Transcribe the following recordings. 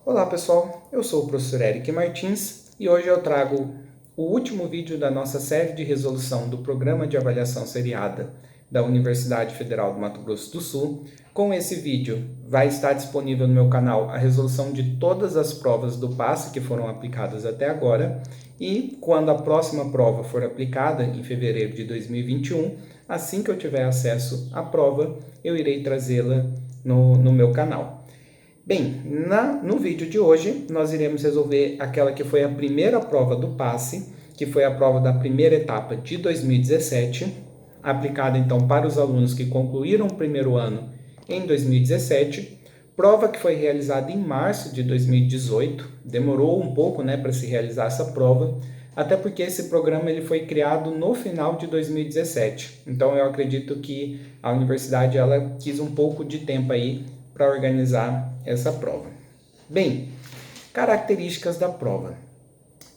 Olá pessoal, eu sou o professor Eric Martins e hoje eu trago o último vídeo da nossa série de resolução do Programa de Avaliação Seriada da Universidade Federal do Mato Grosso do Sul. Com esse vídeo vai estar disponível no meu canal a resolução de todas as provas do PASSE que foram aplicadas até agora e quando a próxima prova for aplicada, em fevereiro de 2021, assim que eu tiver acesso à prova, eu irei trazê-la no meu canal. Bem, no vídeo de hoje nós iremos resolver aquela que foi a primeira prova do PASSE, que foi a prova da primeira etapa de 2017, aplicada então para os alunos que concluíram o primeiro ano em 2017, prova que foi realizada em março de 2018, demorou um pouco para se realizar essa prova, até porque esse programa ele foi criado no final de 2017, então eu acredito que a universidade ela quis um pouco de tempo aí para organizar essa prova. Bem, características da prova.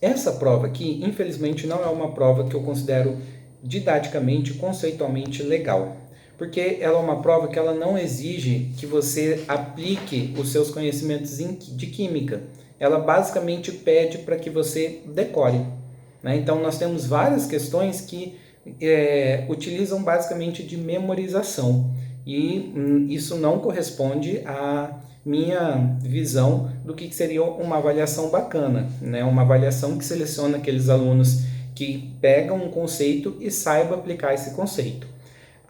Essa prova aqui, infelizmente, não é uma prova que eu considero didaticamente, conceitualmente legal, porque ela é uma prova que ela não exige que você aplique os seus conhecimentos de química. Ela basicamente pede para que você decore. Então, nós temos várias questões que utilizam basicamente de memorização. E isso não corresponde à minha visão do que seria uma avaliação bacana, uma avaliação que seleciona aqueles alunos que pegam um conceito e saibam aplicar esse conceito.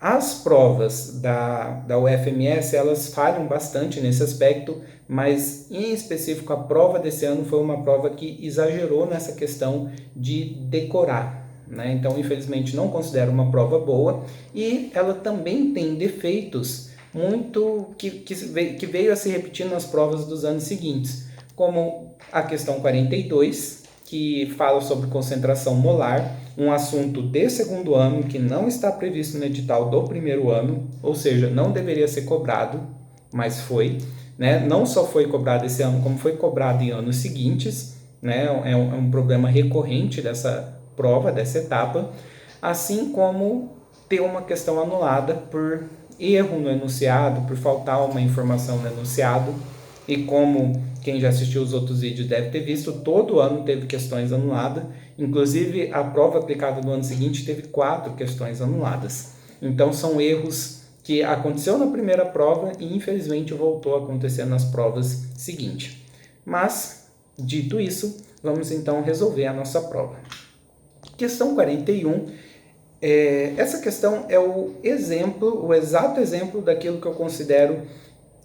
As provas da UFMS, elas falham bastante nesse aspecto, mas em específico a prova desse ano foi uma prova que exagerou nessa questão de decorar. Então, infelizmente, não considero uma prova boa e ela também tem defeitos muito que veio a se repetir nas provas dos anos seguintes, como a questão 42, que fala sobre concentração molar, um assunto de segundo ano que não está previsto no edital do primeiro ano, ou seja, não deveria ser cobrado, mas foi. Não só foi cobrado esse ano, como foi cobrado em anos seguintes. É um problema recorrente dessa prova, dessa etapa, assim como ter uma questão anulada por erro no enunciado, por faltar uma informação no enunciado, e como quem já assistiu os outros vídeos deve ter visto, todo ano teve questões anuladas, inclusive a prova aplicada no ano seguinte teve 4 questões anuladas. Então são erros que aconteceu na primeira prova e infelizmente voltou a acontecer nas provas seguintes. Mas, dito isso, vamos então resolver a nossa prova. Questão 41, essa questão é o exato exemplo daquilo que eu considero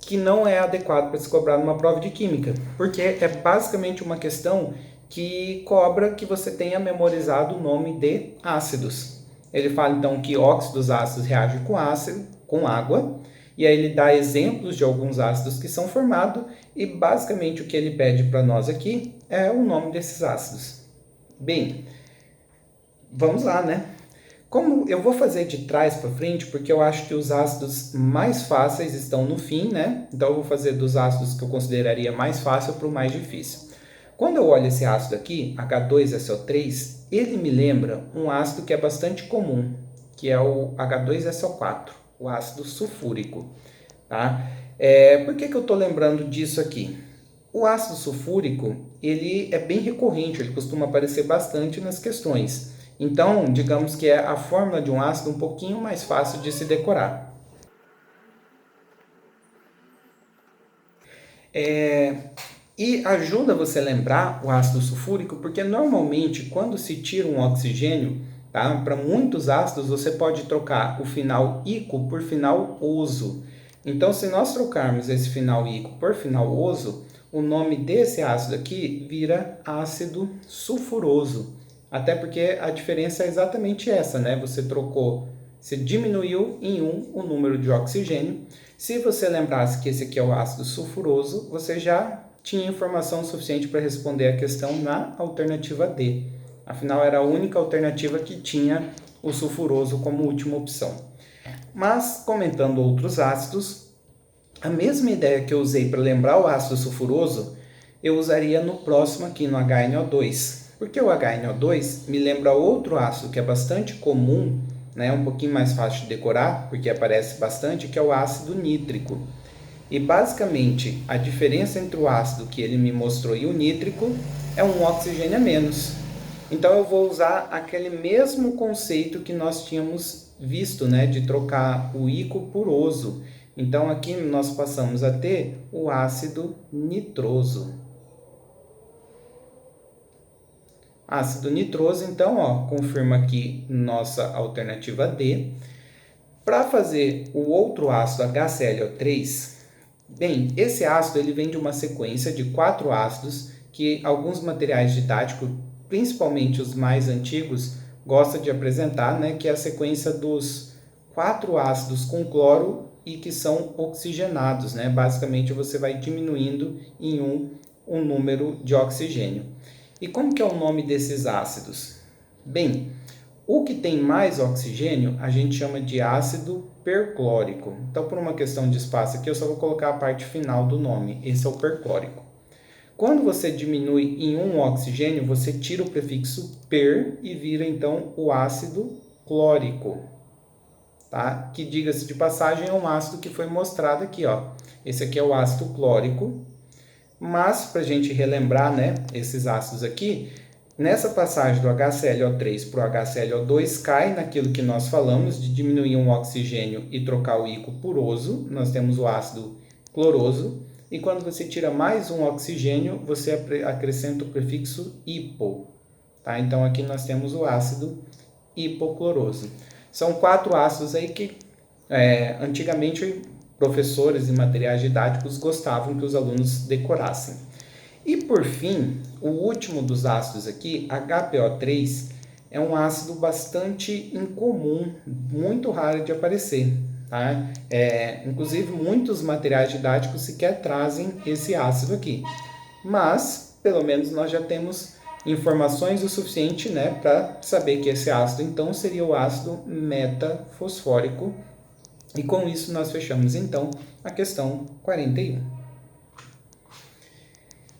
que não é adequado para se cobrar numa prova de química, porque é basicamente uma questão que cobra que você tenha memorizado o nome de ácidos. Ele fala então que óxidos ácidos reagem com água, e aí ele dá exemplos de alguns ácidos que são formados, e basicamente o que ele pede para nós aqui é o nome desses ácidos. Bem, vamos lá, Como eu vou fazer de trás para frente, porque eu acho que os ácidos mais fáceis estão no fim, Então eu vou fazer dos ácidos que eu consideraria mais fácil para o mais difícil. Quando eu olho esse ácido aqui, H2SO3, ele me lembra um ácido que é bastante comum, que é o H2SO4, o ácido sulfúrico, tá? Por que eu estou lembrando disso aqui? O ácido sulfúrico, ele é bem recorrente, ele costuma aparecer bastante nas questões. Então, digamos que é a fórmula de um ácido um pouquinho mais fácil de se decorar. E ajuda você a lembrar o ácido sulfúrico, porque normalmente quando se tira um oxigênio, para muitos ácidos você pode trocar o final ico por final oso. Então, se nós trocarmos esse final ico por final oso, o nome desse ácido aqui vira ácido sulfuroso. Até porque a diferença é exatamente essa, você diminuiu em 1 o número de oxigênio. Se você lembrasse que esse aqui é o ácido sulfuroso, você já tinha informação suficiente para responder a questão na alternativa D. Afinal, era a única alternativa que tinha o sulfuroso como última opção. Mas, comentando outros ácidos, a mesma ideia que eu usei para lembrar o ácido sulfuroso, eu usaria no próximo aqui, no HNO2. Porque o HNO2 me lembra outro ácido que é bastante comum, um pouquinho mais fácil de decorar, porque aparece bastante, que é o ácido nítrico. E basicamente a diferença entre o ácido que ele me mostrou e o nítrico é um oxigênio a menos. Então eu vou usar aquele mesmo conceito que nós tínhamos visto, né, de trocar o íquo por oso. Então aqui nós passamos a ter o ácido nitroso. Ácido nitroso, então, ó, confirma aqui nossa alternativa D. Para fazer o outro ácido HClO3, bem, esse ácido ele vem de uma sequência de 4 ácidos que alguns materiais didáticos, principalmente os mais antigos, gostam de apresentar, né, que é a sequência dos 4 ácidos com cloro e que são oxigenados, né? Basicamente você vai diminuindo em um número de oxigênio. E como que é o nome desses ácidos? Bem, o que tem mais oxigênio a gente chama de ácido perclórico. Então, por uma questão de espaço aqui, eu só vou colocar a parte final do nome. Esse é o perclórico. Quando você diminui em um oxigênio, você tira o prefixo per e vira então o ácido clórico. Tá? Que, diga-se de passagem, é um ácido que foi mostrado aqui, ó. Esse aqui é o ácido clórico. Mas, para a gente relembrar, né, esses ácidos aqui, nessa passagem do HClO3 para o HClO2 cai naquilo que nós falamos de diminuir um oxigênio e trocar o íquo por oso. Nós temos o ácido cloroso. E quando você tira mais um oxigênio, você acrescenta o prefixo hipo. Tá? Então aqui nós temos o ácido hipocloroso. São 4 ácidos aí que antigamente professores e materiais didáticos gostavam que os alunos decorassem. E por fim, o último dos ácidos aqui, HPO3, é um ácido bastante incomum, muito raro de aparecer. Tá? Inclusive, muitos materiais didáticos sequer trazem esse ácido aqui. Mas, pelo menos, nós já temos informações o suficiente, né, para saber que esse ácido, então, seria o ácido metafosfórico. E com isso nós fechamos, então, a questão 41.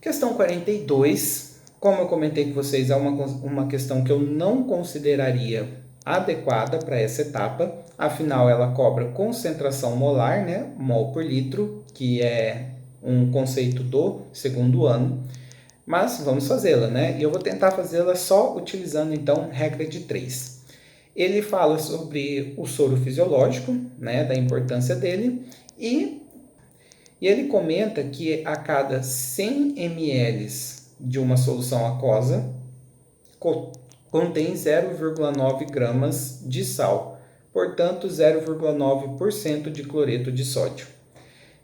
Questão 42, como eu comentei com vocês, é uma questão que eu não consideraria adequada para essa etapa. Afinal, ela cobra concentração molar, né, mol por litro, que é um conceito do segundo ano. Mas vamos fazê-la, né? E eu vou tentar fazê-la só utilizando, então, regra de 3. Ele fala sobre o soro fisiológico, né, da importância dele, e ele comenta que a cada 100 ml de uma solução aquosa contém 0,9 gramas de sal, portanto 0,9% de cloreto de sódio.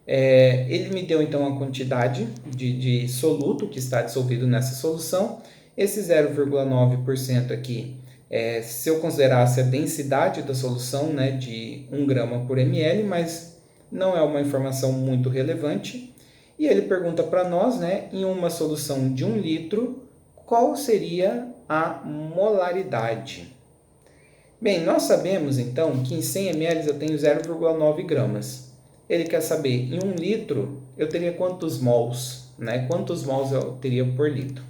Ele me deu então a quantidade de soluto que está dissolvido nessa solução. Esse 0,9% aqui, se eu considerasse a densidade da solução, né, de 1 grama por ml, mas não é uma informação muito relevante. E ele pergunta para nós, né, em uma solução de 1 litro, qual seria a molaridade? Bem, nós sabemos então que em 100 ml eu tenho 0,9 gramas. Ele quer saber, em 1 litro, eu teria quantos mols, né? Quantos mols eu teria por litro?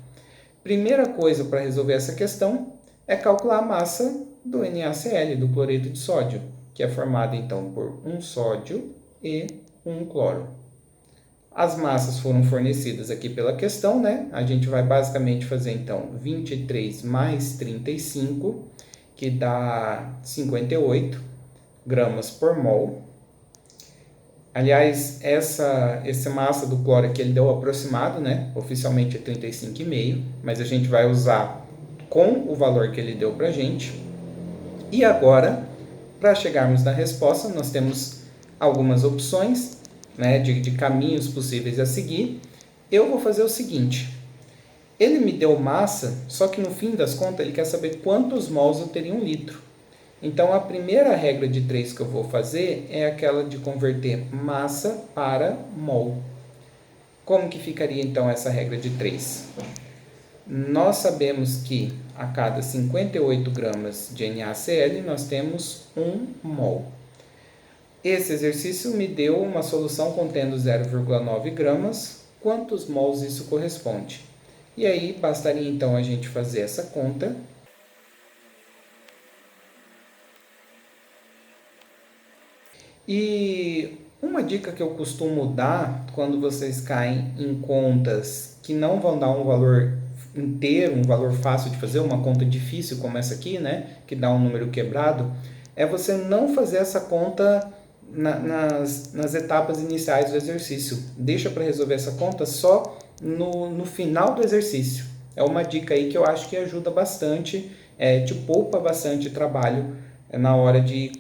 Primeira coisa para resolver essa questão é calcular a massa do NaCl, do cloreto de sódio, que é formado então por um sódio e um cloro. As massas foram fornecidas aqui pela questão, né? A gente vai basicamente fazer então 23 mais 35, que dá 58 gramas por mol. Aliás, essa massa do cloro aqui ele deu aproximado, né? Oficialmente é 35,5, mas a gente vai usar com o valor que ele deu para a gente. E agora, para chegarmos na resposta, nós temos algumas opções, né, de caminhos possíveis a seguir. Eu vou fazer o seguinte. Ele me deu massa, só que no fim das contas ele quer saber quantos mols eu teria em 1 litro. Então, a primeira regra de 3 que eu vou fazer é aquela de converter massa para mol. Como que ficaria, então, essa regra de 3? Nós sabemos que a cada 58 gramas de NaCl, nós temos 1 mol. Esse exercício me deu uma solução contendo 0,9 gramas. Quantos mols isso corresponde? E aí, bastaria, então, a gente fazer essa conta. E Uma dica que eu costumo dar quando vocês caem em contas que não vão dar um valor inteiro, um valor fácil de fazer, uma conta difícil como essa aqui, né, que dá um número quebrado, é você não fazer essa conta nas etapas iniciais do exercício. Deixa para resolver essa conta só no final do exercício. É uma dica aí que eu acho que ajuda bastante, te poupa bastante trabalho na hora de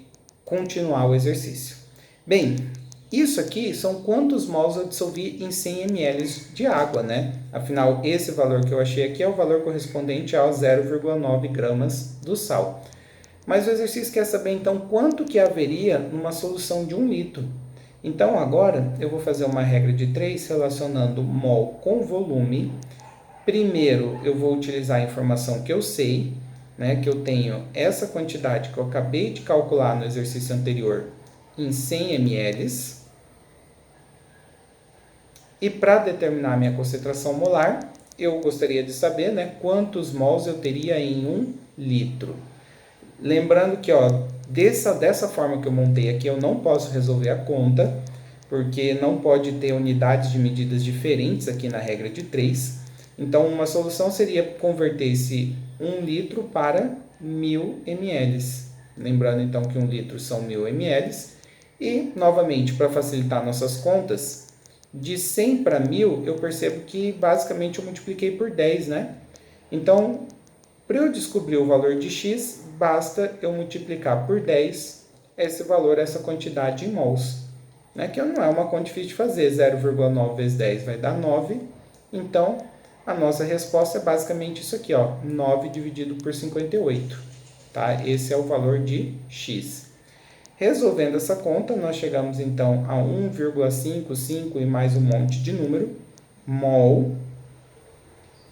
continuar o exercício. Bem, isso aqui são quantos mols eu dissolvi em 100 ml de água, né? Afinal, esse valor que eu achei aqui é o valor correspondente a 0,9 gramas do sal. Mas o exercício quer saber, então, quanto que haveria numa solução de 1 litro. Então, agora, eu vou fazer uma regra de 3 relacionando mol com volume. Primeiro, eu vou utilizar a informação que eu sei, né, que eu tenho essa quantidade que eu acabei de calcular no exercício anterior em 100 ml. E para determinar a minha concentração molar, eu gostaria de saber, né, quantos mols eu teria em 1 litro. Lembrando que dessa forma que eu montei aqui, eu não posso resolver a conta, porque não pode ter unidades de medidas diferentes aqui na regra de 3. Então, uma solução seria converter esse 1 litro para 1000 ml. Lembrando, então, que 1 litro são 1000 ml. E, novamente, para facilitar nossas contas, de 100 para 1000, eu percebo que, basicamente, eu multipliquei por 10, né? Então, para eu descobrir o valor de x, basta eu multiplicar por 10 esse valor, essa quantidade em mols. Né? Que não é uma conta difícil de fazer, 0,9 vezes 10 vai dar 9. Então, a nossa resposta é basicamente isso aqui, 9 dividido por 58. Tá? Esse é o valor de x. Resolvendo essa conta, nós chegamos então a 1,55 e mais um monte de número, mol.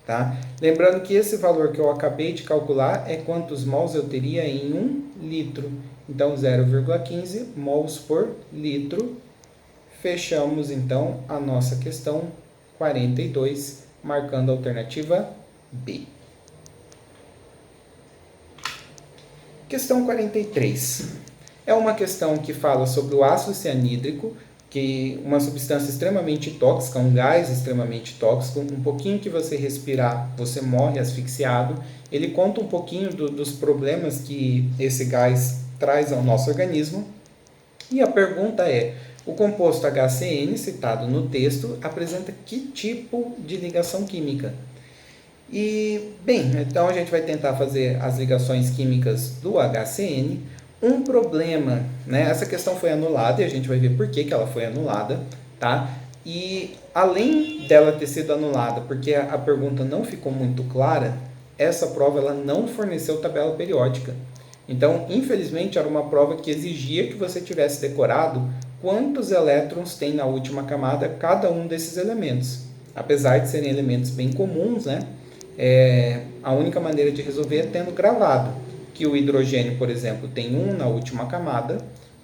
Tá? Lembrando que esse valor que eu acabei de calcular é quantos mols eu teria em 1 litro. Então, 0,15 mols por litro. Fechamos, então, a nossa questão 42, marcando a alternativa B. Questão 43. É uma questão que fala sobre o ácido cianídrico, que uma substância extremamente tóxica, um gás extremamente tóxico, um pouquinho que você respirar, você morre asfixiado. Ele conta um pouquinho dos problemas que esse gás traz ao nosso organismo. E a pergunta é, o composto HCN, citado no texto, apresenta que tipo de ligação química? E, bem, então a gente vai tentar fazer as ligações químicas do HCN. Um problema, né? Essa questão foi anulada e a gente vai ver por que ela foi anulada, tá? E além dela ter sido anulada porque a pergunta não ficou muito clara, essa prova ela não forneceu tabela periódica. Então, infelizmente, era uma prova que exigia que você tivesse decorado quantos elétrons tem na última camada cada um desses elementos. Apesar de serem elementos bem comuns, né? A única maneira de resolver é tendo gravado que o hidrogênio, por exemplo, tem 1 na última camada,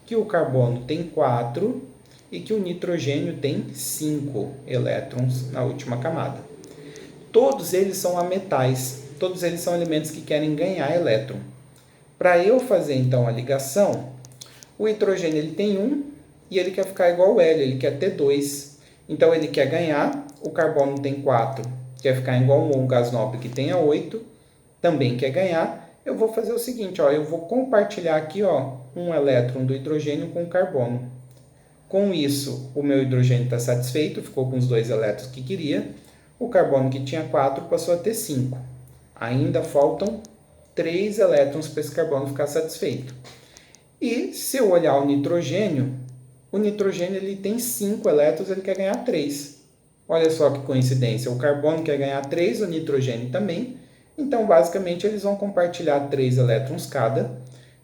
que o carbono tem 4 e que o nitrogênio tem 5 elétrons na última camada. Todos eles são ametais, todos eles são elementos que querem ganhar elétron. Para eu fazer então a ligação, o hidrogênio ele tem 1 e ele quer ficar igual ao hélio, ele quer ter 2. Então ele quer ganhar, o carbono tem 4, quer ficar igual a um gás nobre que tenha 8, também quer ganhar. Eu vou fazer o seguinte, eu vou compartilhar aqui um elétron do hidrogênio com o carbono. Com isso, o meu hidrogênio está satisfeito, ficou com os 2 elétrons que queria. O carbono que tinha 4 passou a ter 5. Ainda faltam 3 elétrons para esse carbono ficar satisfeito. E se eu olhar o nitrogênio ele tem 5 elétrons, ele quer ganhar 3. Olha só que coincidência, o carbono quer ganhar 3, o nitrogênio também. Então, basicamente, eles vão compartilhar 3 elétrons cada.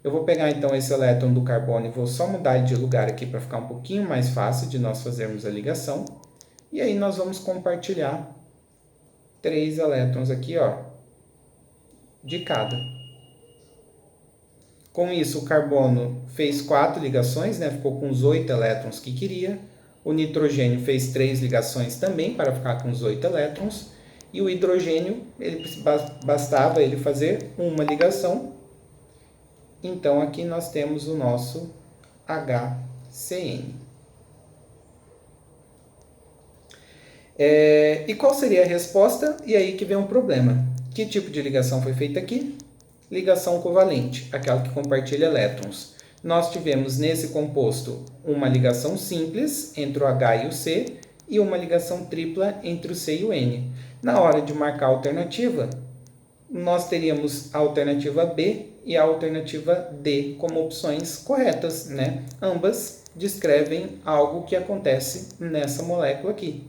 Eu vou pegar, então, esse elétron do carbono e vou só mudar de lugar aqui para ficar um pouquinho mais fácil de nós fazermos a ligação. E aí, nós vamos compartilhar 3 elétrons aqui, de cada. Com isso, o carbono fez 4 ligações, né? Ficou com os 8 elétrons que queria. O nitrogênio fez 3 ligações também para ficar com os 8 elétrons. E o hidrogênio, bastava ele fazer uma ligação. Então, aqui nós temos o nosso HCN. E qual seria a resposta? E aí que vem um problema. Que tipo de ligação foi feita aqui? Ligação covalente, aquela que compartilha elétrons. Nós tivemos nesse composto uma ligação simples entre o H e o C e uma ligação tripla entre o C e o N. Na hora de marcar a alternativa, nós teríamos a alternativa B e a alternativa D como opções corretas, né? Ambas descrevem algo que acontece nessa molécula aqui.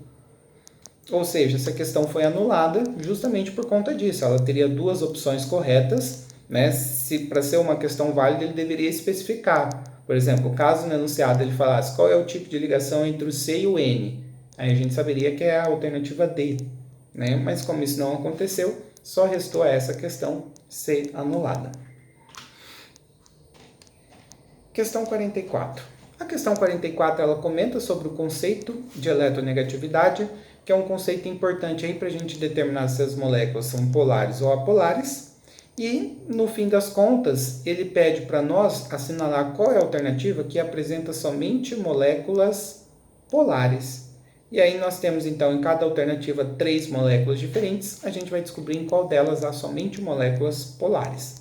Ou seja, essa questão foi anulada justamente por conta disso. Ela teria duas opções corretas, né? Se para ser uma questão válida, ele deveria especificar. Por exemplo, caso no enunciado ele falasse qual é o tipo de ligação entre o C e o N, aí a gente saberia que é a alternativa D, né? Mas como isso não aconteceu, só restou essa questão ser anulada. Questão 44. A questão 44 ela comenta sobre o conceito de eletronegatividade, que é um conceito importante aí para a gente determinar se as moléculas são polares ou apolares. E, no fim das contas, ele pede para nós assinalar qual é a alternativa que apresenta somente moléculas polares. E aí nós temos, então, em cada alternativa 3 moléculas diferentes. A gente vai descobrir em qual delas há somente moléculas polares.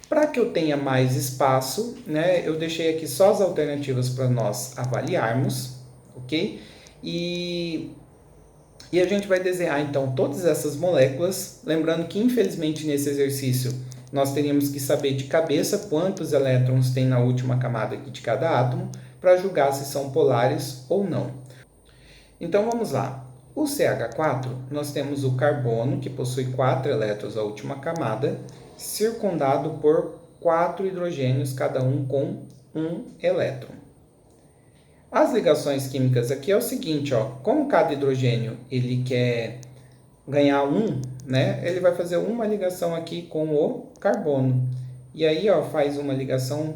Para que eu tenha mais espaço, né, eu deixei aqui só as alternativas para nós avaliarmos, ok? E a gente vai desenhar, então, todas essas moléculas. Lembrando que, infelizmente, nesse exercício, nós teríamos que saber de cabeça quantos elétrons tem na última camada aqui de cada átomo, para julgar se são polares ou não. Então, vamos lá. O CH4, nós temos o carbono, que possui 4 elétrons na última camada, circundado por 4 hidrogênios, cada um com 1 elétron. As ligações químicas aqui é o seguinte, ó, como cada hidrogênio ele quer ganhar 1, né, ele vai fazer uma ligação aqui com o carbono. E aí, ó, faz uma ligação,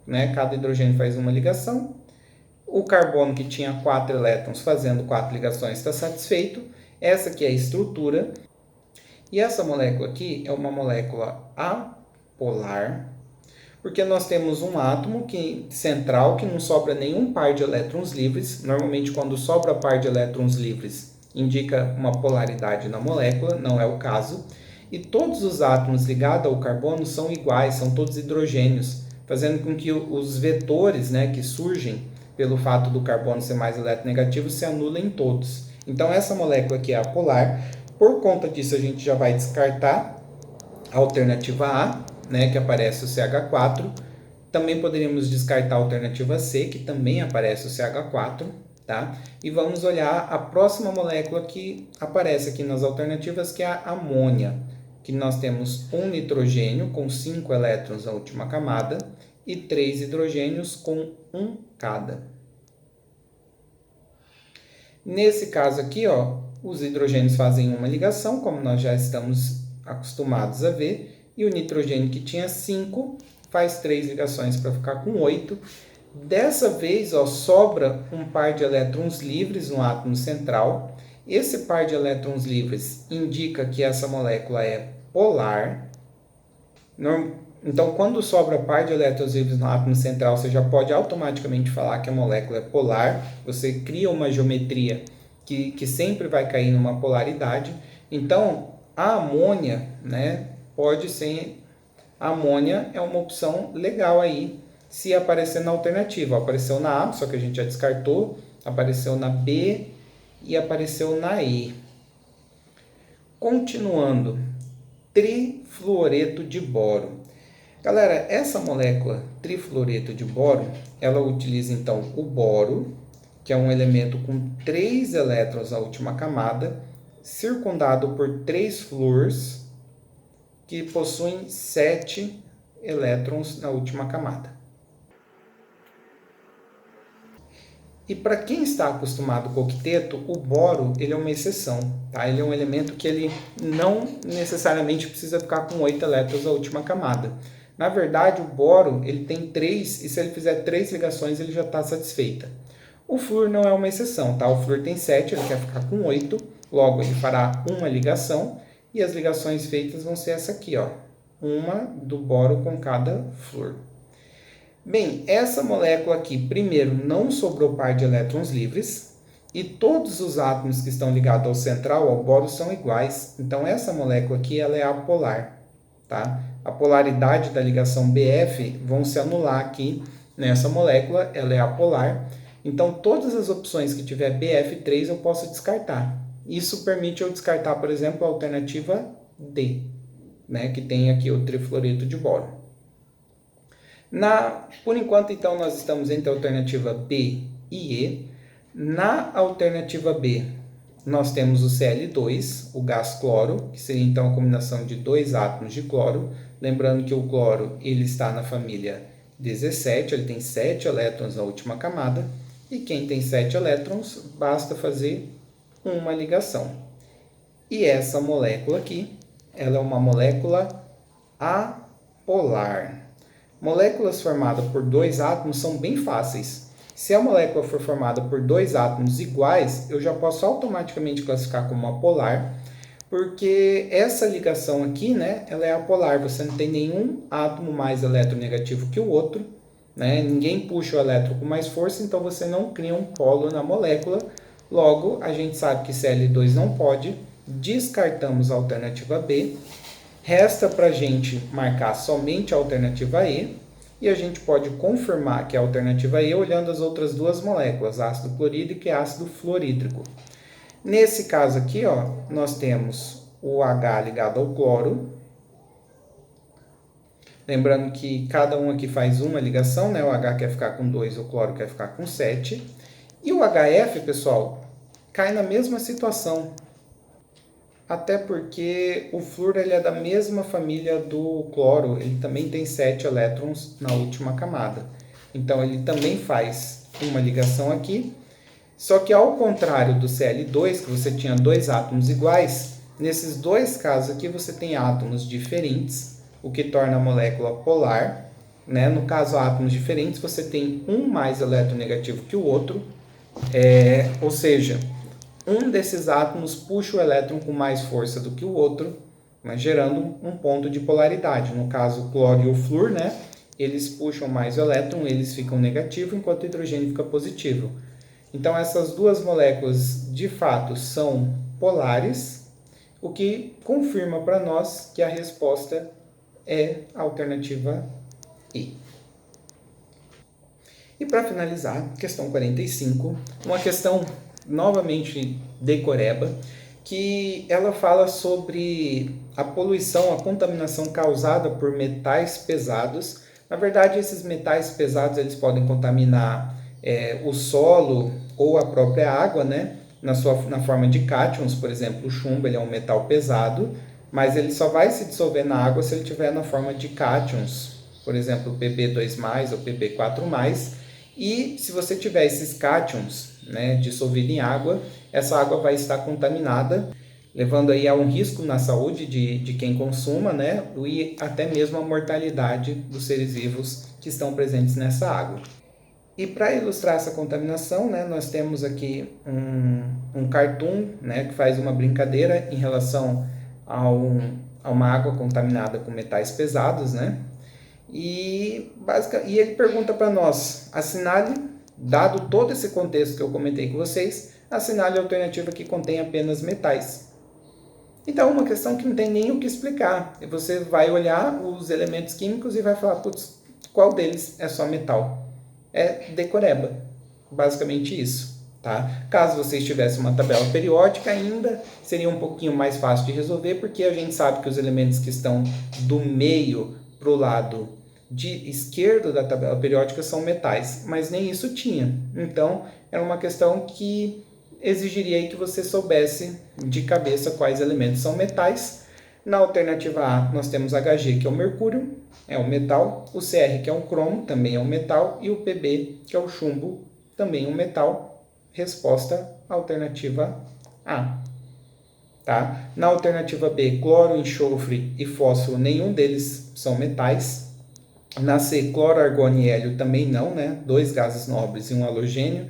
né, cada hidrogênio faz uma ligação. O carbono que tinha 4 elétrons fazendo 4 ligações está satisfeito. Essa aqui é a estrutura. E essa molécula aqui é uma molécula apolar, porque nós temos um átomo central que não sobra nenhum par de elétrons livres. Normalmente, quando sobra par de elétrons livres, indica uma polaridade na molécula, não é o caso. E todos os átomos ligados ao carbono são iguais, são todos hidrogênios, fazendo com que os vetores, né, que surgem pelo fato do carbono ser mais eletronegativo se anulem todos. Então, essa molécula aqui é apolar. Por conta disso, a gente já vai descartar a alternativa A, né, que aparece o CH4. Também poderíamos descartar a alternativa C, que também aparece o CH4. Tá? E vamos olhar a próxima molécula que aparece aqui nas alternativas, que é a amônia, que nós temos um nitrogênio com 5 elétrons na última camada e 3 hidrogênios com 1 cada. Nesse caso aqui, ó, os hidrogênios fazem uma ligação, como nós já estamos acostumados a ver, e o nitrogênio que tinha 5 faz 3 ligações para ficar com 8. Dessa vez, ó, sobra um par de elétrons livres no átomo central. Esse par de elétrons livres indica que essa molécula é polar. Então, quando sobra par de elétrons livres no átomo central, você já pode automaticamente falar que a molécula é polar. Você cria uma geometria que sempre vai cair numa polaridade. Então, a amônia, né, pode ser... A amônia é uma opção legal aí, se aparecer na alternativa. Apareceu na A, só que a gente já descartou. Apareceu na B e apareceu na E. Continuando, trifluoreto de boro. Galera, essa molécula trifluoreto de boro, ela utiliza então o boro, que é um elemento com 3 elétrons na última camada, circundado por 3 flúors, que possuem 7 elétrons na última camada. E para quem está acostumado com o octeto, o boro ele é uma exceção. Tá? Ele é um elemento que ele não necessariamente precisa ficar com 8 elétrons na última camada. Na verdade, o boro ele tem 3, e se ele fizer 3 ligações, ele já está satisfeito. O flúor não é uma exceção. Tá? O flúor tem 7, ele quer ficar com 8, logo ele fará uma ligação, e as ligações feitas vão ser essa aqui, ó, uma do boro com cada flúor. Bem, essa molécula aqui, primeiro, não sobrou par de elétrons livres, e todos os átomos que estão ligados ao central, ao boro, são iguais. Então, essa molécula aqui ela é apolar. Tá? A polaridade da ligação BF vão se anular aqui nessa molécula, ela é apolar. Então, todas as opções que tiver BF3 eu posso descartar. Isso permite eu descartar, por exemplo, a alternativa D, né, que tem aqui o trifluoreto de boro. Por enquanto, então, nós estamos entre a alternativa B e E. Na alternativa B, nós temos o Cl2, o gás cloro, que seria então a combinação de dois átomos de cloro. Lembrando que o cloro ele está na família 17, ele tem 7 elétrons na última camada. E quem tem 7 elétrons, basta fazer uma ligação. E essa molécula aqui, ela é uma molécula apolar. Moléculas formadas por dois átomos são bem fáceis. Se a molécula for formada por dois átomos iguais, eu já posso automaticamente classificar como apolar, porque essa ligação aqui, né, ela é apolar. Você não tem nenhum átomo mais eletronegativo que o outro, né? Ninguém puxa o elétron com mais força, então você não cria um polo na molécula. Logo, a gente sabe que Cl2 não pode, descartamos a alternativa B. Resta para a gente marcar somente a alternativa E, e a gente pode confirmar que é a alternativa E olhando as outras duas moléculas, ácido clorídrico e ácido fluorídrico. Nesse caso aqui, ó, nós temos o H ligado ao cloro. Lembrando que cada um aqui faz uma ligação, né? O H quer ficar com 2, o cloro quer ficar com 7. E o HF, pessoal, cai na mesma situação. Até porque o flúor ele é da mesma família do cloro, ele também tem 7 elétrons na última camada. Então ele também faz uma ligação aqui, só que ao contrário do Cl2, que você tinha dois átomos iguais, nesses dois casos aqui você tem átomos diferentes, o que torna a molécula polar. Né? No caso, átomos diferentes, você tem um mais eletronegativo que o outro, ou seja, um desses átomos puxa o elétron com mais força do que o outro, mas gerando um ponto de polaridade. No caso, o cloro e o flúor, né? Eles puxam mais o elétron, eles ficam negativo, enquanto o hidrogênio fica positivo. Então, essas duas moléculas, de fato, são polares, o que confirma para nós que a resposta é a alternativa E. E para finalizar, questão 45, uma questão novamente decoreba, que ela fala sobre a poluição, a contaminação causada por metais pesados. Na verdade, esses metais pesados eles podem contaminar o solo ou a própria água, né? Na forma de cátions, por exemplo, o chumbo ele é um metal pesado, mas ele só vai se dissolver na água se ele estiver na forma de cátions, por exemplo, Pb2+, ou Pb4+, e se você tiver esses cátions, né, dissolvidos em água, essa água vai estar contaminada, levando aí a um risco na saúde de quem consuma, né, e até mesmo a mortalidade dos seres vivos que estão presentes nessa água. E para ilustrar essa contaminação, né, nós temos aqui um cartoon, né, que faz uma brincadeira em relação a uma água contaminada com metais pesados, né? E ele pergunta para nós, assinale, dado todo esse contexto que eu comentei com vocês, assinale a alternativa que contém apenas metais. Então, uma questão que não tem nem o que explicar. Você vai olhar os elementos químicos e vai falar, putz, qual deles é só metal? É decoreba, basicamente isso. Tá? Caso vocês tivessem uma tabela periódica, ainda seria um pouquinho mais fácil de resolver, porque a gente sabe que os elementos que estão do meio para o lado de esquerdo da tabela periódica são metais, mas nem isso tinha. Então, era uma questão que exigiria que você soubesse de cabeça quais elementos são metais. Na alternativa A, nós temos Hg, que é o mercúrio, é um metal, o Cr, que é um cromo, também é um metal, e o Pb, que é o chumbo, também é um metal. Resposta, alternativa A. Tá? Na alternativa B, cloro, enxofre e fósforo, nenhum deles são metais. Na C, cloro, argônio e hélio também não, né? 2 gases nobres e um halogênio.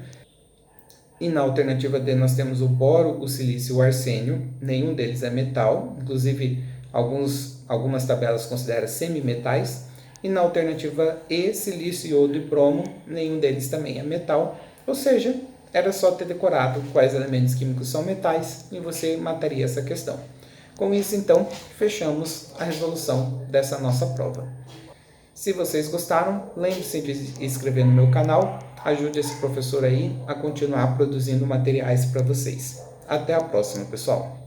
E na alternativa D nós temos o boro, o silício e o arsênio. Nenhum deles é metal, inclusive algumas tabelas consideram semimetais. E na alternativa E, silício, iodo e bromo, nenhum deles também é metal. Ou seja, era só ter decorado quais elementos químicos são metais e você mataria essa questão. Com isso, então, fechamos a resolução dessa nossa prova. Se vocês gostaram, lembre-se de se inscrever no meu canal, ajude esse professor aí a continuar produzindo materiais para vocês. Até a próxima, pessoal!